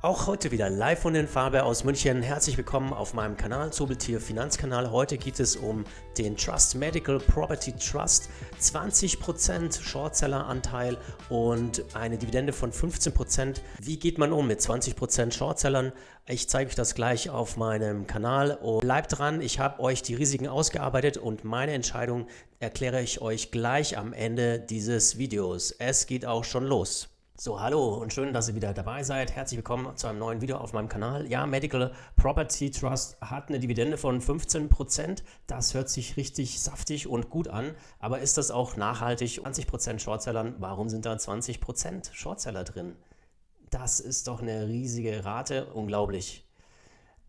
Auch heute wieder live von den Faber aus München. Herzlich willkommen auf meinem Kanal, Zobeltier Finanzkanal. Heute geht es um den Trust Medical Property Trust. 20% Shortseller-Anteil und eine Dividende von 15%. Wie geht man um mit 20% Shortsellern? Ich zeige euch das gleich auf meinem Kanal. Und bleibt dran, ich habe euch die Risiken ausgearbeitet und meine Entscheidung erkläre ich euch gleich am Ende dieses Videos. Es geht auch schon los. So, hallo und schön, dass ihr wieder dabei seid. Herzlich willkommen zu einem neuen Video auf meinem Kanal. Ja, Medical Property Trust hat eine Dividende von 15%. Das hört sich richtig saftig und gut an. Aber ist das auch nachhaltig? 20% Shortsellern, warum sind da 20% Shortseller drin? Das ist doch eine riesige Rate, unglaublich.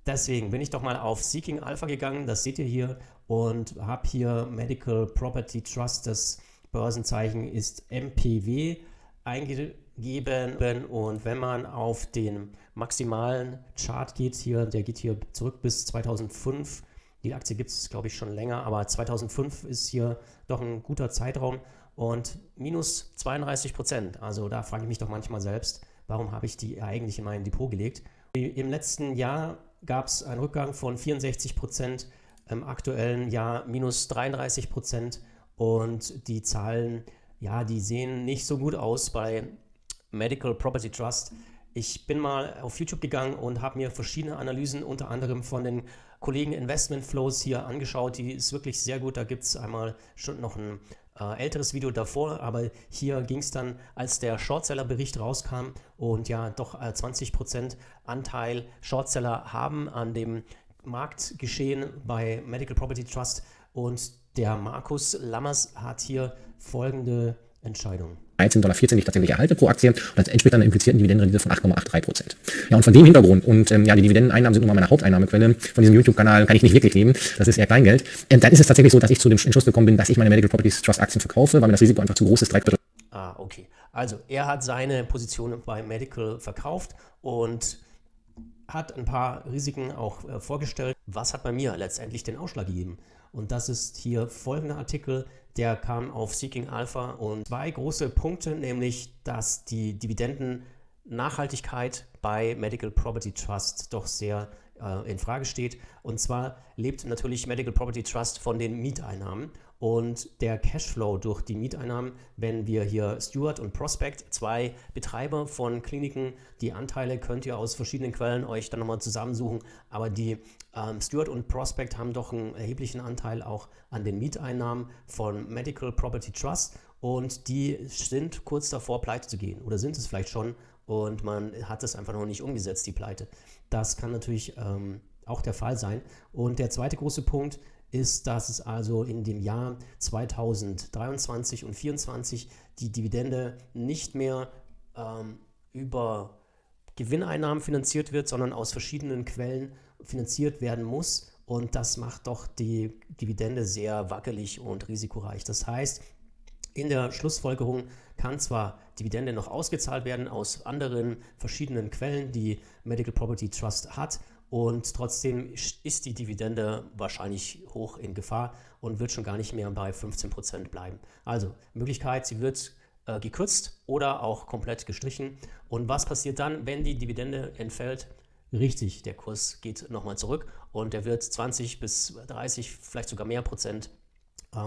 Deswegen bin ich doch mal auf Seeking Alpha gegangen, das seht ihr hier, und habe hier Medical Property Trust, das Börsenzeichen ist MPW, eingegeben, und wenn man auf den maximalen Chart geht hier, der geht hier zurück bis 2005, die Aktie gibt es glaube ich schon länger, aber 2005 ist hier doch ein guter Zeitraum und minus 32%, also da frage ich mich doch manchmal selbst, warum habe ich die eigentlich in mein Depot gelegt. Im letzten Jahr gab es einen Rückgang von 64%, im aktuellen Jahr minus 33% und die Zahlen, ja, die sehen nicht so gut aus bei Medical Property Trust. Ich bin mal auf YouTube gegangen und habe mir verschiedene Analysen, unter anderem von den Kollegen Investment Flows hier angeschaut. Die ist wirklich sehr gut. Da gibt es einmal schon noch ein älteres Video davor, aber hier ging es dann, als der Shortseller-Bericht rauskam und ja doch 20% Anteil Shortseller haben an dem Marktgeschehen bei Medical Property Trust, und der Markus Lammers hat hier folgende Entscheidung. 13,14 $, die ich tatsächlich erhalte pro Aktie, und das entspricht dann einer implizierten Dividendenrendite von 8,83%. Ja, und von dem Hintergrund, und ja, die Dividendeneinnahmen sind nun mal meine Haupteinnahmequelle, von diesem YouTube-Kanal kann ich nicht wirklich leben, das ist eher Kleingeld. Dann ist es tatsächlich so, dass ich zu dem Entschluss gekommen bin, dass ich meine Medical Properties Trust Aktien verkaufe, weil mir das Risiko einfach zu groß ist, 3/4. Okay. Also er hat seine Position bei Medical verkauft und hat ein paar Risiken auch vorgestellt. Was hat bei mir letztendlich den Ausschlag gegeben? Und das ist hier folgender Artikel, der kam auf Seeking Alpha, und zwei große Punkte, nämlich, dass die Dividendennachhaltigkeit bei Medical Property Trust doch sehr in Frage steht. Und zwar lebt natürlich Medical Property Trust von den Mieteinnahmen, und der Cashflow durch die Mieteinnahmen, wenn wir hier Steward und Prospect, zwei Betreiber von Kliniken, die Anteile könnt ihr aus verschiedenen Quellen euch dann nochmal zusammensuchen, aber die Steward und Prospect haben doch einen erheblichen Anteil auch an den Mieteinnahmen von Medical Property Trust, und die sind kurz davor, pleite zu gehen, oder sind es vielleicht schon, und man hat es einfach noch nicht umgesetzt, die Pleite. Das kann natürlich auch der Fall sein. Und der zweite große Punkt ist, dass es also in dem Jahr 2023 und 2024 die Dividende nicht mehr über Gewinneinnahmen finanziert wird, sondern aus verschiedenen Quellen finanziert werden muss. Und das macht doch die Dividende sehr wackelig und risikoreich. Das heißt, in der Schlussfolgerung kann zwar Dividende noch ausgezahlt werden aus anderen verschiedenen Quellen, die Medical Property Trust hat, und trotzdem ist die Dividende wahrscheinlich hoch in Gefahr und wird schon gar nicht mehr bei 15% bleiben. Also Möglichkeit, sie wird gekürzt oder auch komplett gestrichen. Und was passiert dann, wenn die Dividende entfällt? Richtig, der Kurs geht nochmal zurück und der wird 20 bis 30, vielleicht sogar mehr Prozent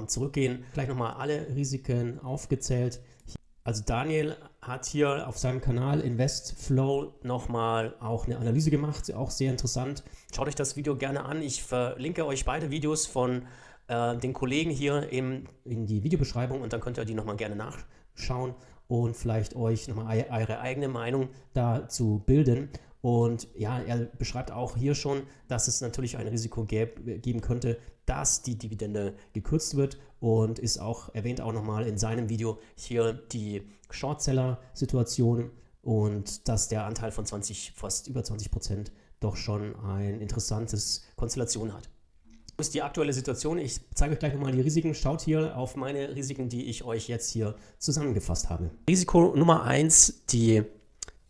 zurückgehen. Gleich nochmal alle Risiken aufgezählt. Also Daniel hat hier auf seinem Kanal Investflow nochmal auch eine Analyse gemacht, auch sehr interessant. Schaut euch das Video gerne an. Ich verlinke euch beide Videos von den Kollegen hier in die Videobeschreibung, und dann könnt ihr die nochmal gerne nachschauen und vielleicht euch nochmal eure eigene Meinung dazu bilden. Und ja, er beschreibt auch hier schon, dass es natürlich ein Risiko geben könnte, dass die Dividende gekürzt wird, und ist auch, erwähnt auch nochmal in seinem Video hier die Shortseller-Situation und dass der Anteil von fast über 20% doch schon ein interessantes Konstellation hat. Das ist die aktuelle Situation. Ich zeige euch gleich nochmal die Risiken. Schaut hier auf meine Risiken, die ich euch jetzt hier zusammengefasst habe. Risiko Nummer 1, die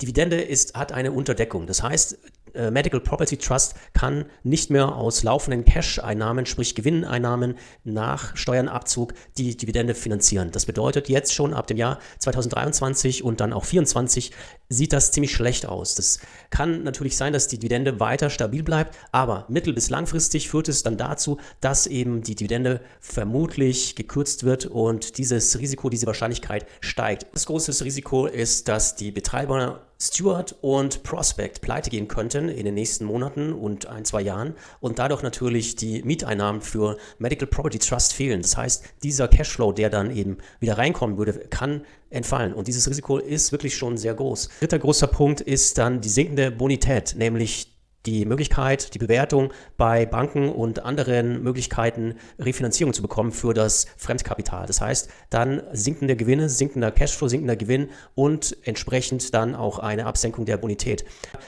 Dividende hat eine Unterdeckung. Das heißt, Medical Property Trust kann nicht mehr aus laufenden Cash-Einnahmen, sprich Gewinneinnahmen nach Steuernabzug, die Dividende finanzieren. Das bedeutet, jetzt schon ab dem Jahr 2023 und dann auch 2024 sieht das ziemlich schlecht aus. Das kann natürlich sein, dass die Dividende weiter stabil bleibt, aber mittel- bis langfristig führt es dann dazu, dass eben die Dividende vermutlich gekürzt wird und dieses Risiko, diese Wahrscheinlichkeit steigt. Das große Risiko ist, dass die Betreiber Steward und Prospect pleite gehen könnten in den nächsten Monaten und 1-2 Jahren und dadurch natürlich die Mieteinnahmen für Medical Property Trust fehlen. Das heißt, dieser Cashflow, der dann eben wieder reinkommen würde, kann entfallen und dieses Risiko ist wirklich schon sehr groß. Dritter großer Punkt ist dann die sinkende Bonität, nämlich die Möglichkeit, die Bewertung bei Banken und anderen Möglichkeiten Refinanzierung zu bekommen für das Fremdkapital. Das heißt, dann sinkende Gewinne, sinkender Cashflow, sinkender Gewinn und entsprechend dann auch eine Absenkung der Bonität.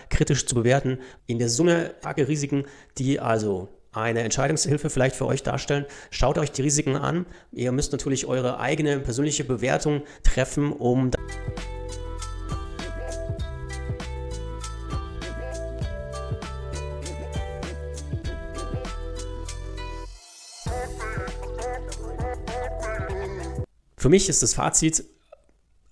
Kritisch zu bewerten, in der Summe starke Risiken, die also eine Entscheidungshilfe vielleicht für euch darstellen. Schaut euch die Risiken an. Ihr müsst natürlich eure eigene persönliche Bewertung treffen, um Für mich ist das Fazit,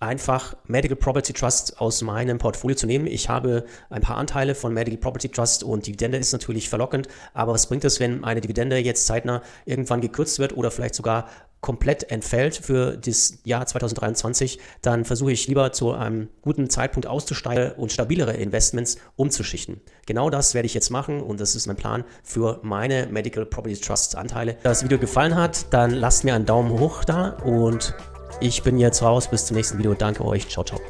einfach Medical Property Trust aus meinem Portfolio zu nehmen. Ich habe ein paar Anteile von Medical Property Trust und Dividende ist natürlich verlockend, aber was bringt es, wenn eine Dividende jetzt zeitnah irgendwann gekürzt wird oder vielleicht sogar komplett entfällt für das Jahr 2023, dann versuche ich lieber zu einem guten Zeitpunkt auszusteigen und stabilere Investments umzuschichten. Genau das werde ich jetzt machen und das ist mein Plan für meine Medical Property Trust Anteile. Wenn das Video gefallen hat, dann lasst mir einen Daumen hoch da und ich bin jetzt raus. Bis zum nächsten Video. Danke euch. Ciao, ciao.